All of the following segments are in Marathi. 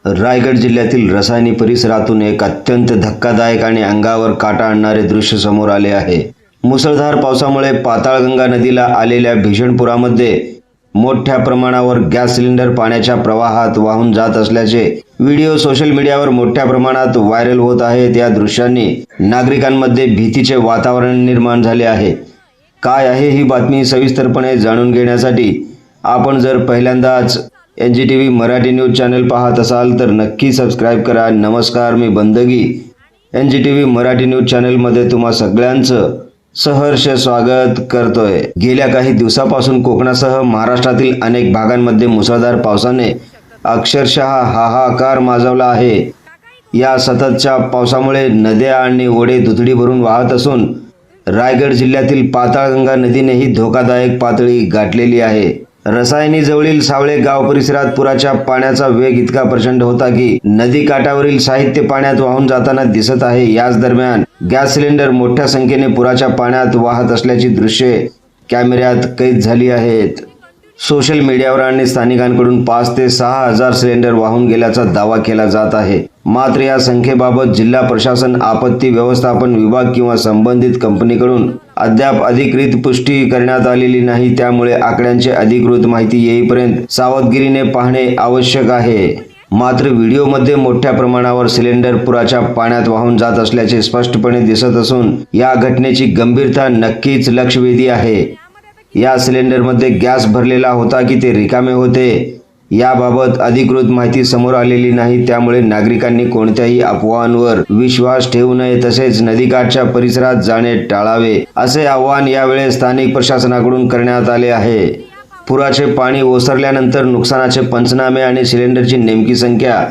रायगड जिल्ह्यातील रसायनी परिसरातून एक अत्यंत धक्कादायक आणि अंगावर काटा आणणारे दृश्य समोर आले आहे। मुसळधार पावसामुळे पाताळगंगा नदीला आलेल्या भीषण पुरामध्ये मोठ्या प्रमाणावर गॅस सिलेंडर पाण्याच्या प्रवाहात वाहून जात असल्याचे व्हिडिओ सोशल मीडियावर मोठ्या प्रमाणात व्हायरल होत आहेत। या दृश्यांनी नागरिकांमध्ये भीतीचे वातावरण निर्माण झाले आहे। काय आहे ही बातमी सविस्तरपणे जाणून घेण्यासाठी आपण जर पहिल्यांदाच NGTV मराठी न्यूज चॅनल पाहत असाल तर नक्की सबस्क्राइब करा। नमस्कार, मी बंदगी NGTV मराठी न्यूज चॅनल मध्ये तुम्हा सगळ्यांचं सहर्ष स्वागत करतोय। गेल्या काही दिवसापासून कोकणासह महाराष्ट्रातील अनेक भागांमध्ये मुसळधार पावसाने अक्षरशः हाहाकार माजवला आहे। या सततच्या पावसामुळे नद्या आणि ओढे दुथडी भरून वाहत असून रायगड जिल्ह्यातील पाताळगंगा नदीनेही धोकादायक पातळी गाठलेली आहे। रसायनी जवळील सावळे गाव परिसरात पुराच्या पाण्याचा वेग इतका प्रचंड होता की नदी काठावरील साहित्य पाण्यात वाहून जाताना दिसत आहे। याच दरम्यान गॅस सिलेंडर मोठ्या संख्येने पुराच्या पाण्यात वाहत असल्याची दृश्ये कॅमेऱ्यात कैद झाली आहेत। सोशल मीडियावर आणि स्थानिकांकडून 5 ते 6 हजार सिलेंडर वाहून गेल्याचा दावा केला जात आहे। मात्र या संख्येबाबत जिल्हा प्रशासन, आपत्ती व्यवस्थापन विभाग किंवा संबंधित कंपनीकडून अद्याप अधिकृत पुष्टी करण्यात आलेली नाही। त्यामुळे आकड्यांची अधिकृत माहिती येईपर्यंत सावधगिरीने पाहणे आवश्यक आहे। मात्र व्हिडिओमध्ये मोठ्या प्रमाणावर सिलेंडर पुराच्या पाण्यात वाहून जात असल्याचे स्पष्टपणे दिसत असून या घटनेची गंभीरता नक्कीच लक्षवेधी आहे। या सिलेंडरमध्ये गॅस भरलेला होता की ते रिकामे होते याबाबत अधिकृत माहिती समोर आलेली नाही। त्यामुळे नागरिकांनी कोणत्याही अफवांवर विश्वास ठेवू नये, तसेच नदीकाठच्या परिसरात जाणे टाळावे असे आवाहन यावेळी स्थानिक प्रशासनाकडून करण्यात आले आहे। पुराचे पाणी ओसरल्यानंतर नुकसानाचे पंचनामे आणि सिलेंडरची नेमकी संख्या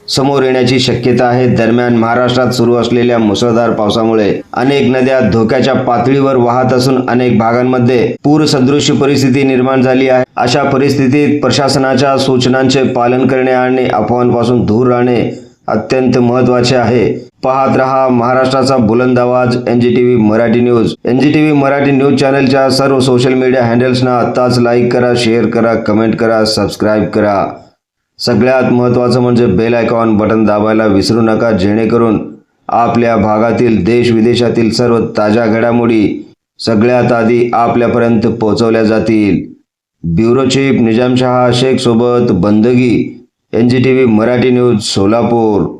समोर येण्याची शक्यता आहे। दरम्यान महाराष्ट्रात सुरू असलेल्या मुसळधार पावसामुळे अनेक नद्या धोक्याच्या पातळीवर वाहत असून अनेक भागांमध्ये पूर सदृश परिस्थिती निर्माण झाली आहे। अशा परिस्थितीत प्रशासनाच्या सूचनांचे पालन करणे आणि अफवांपासून दूर राहणे अत्यंत महत्त्वाचे आहे। पाहत रहा महाराष्ट्राचा बुलंद आवाज NGTV Marathi news. NGTV Marathi news चॅनलच्या सर्व सोशल मीडिया हँडल्सना आत्ताच लाईक करा, शेअर करा, कमेंट करा, सबस्क्राइब करा। सगळ्यात महत्त्वाचं म्हणजे बेल आयकॉन बटन दाबायला विसरू नका, जेणेकरून आपल्या भागातील देश विदेशातील सर्व ताज्या घडामोडी सगळ्यात आधी आपल्यापर्यंत पोहोचवल्या जातील। ब्युरो चीफ निजामशाह शेख सोबत बंदगी, NGTV मराठी न्यूज, सोलापूर।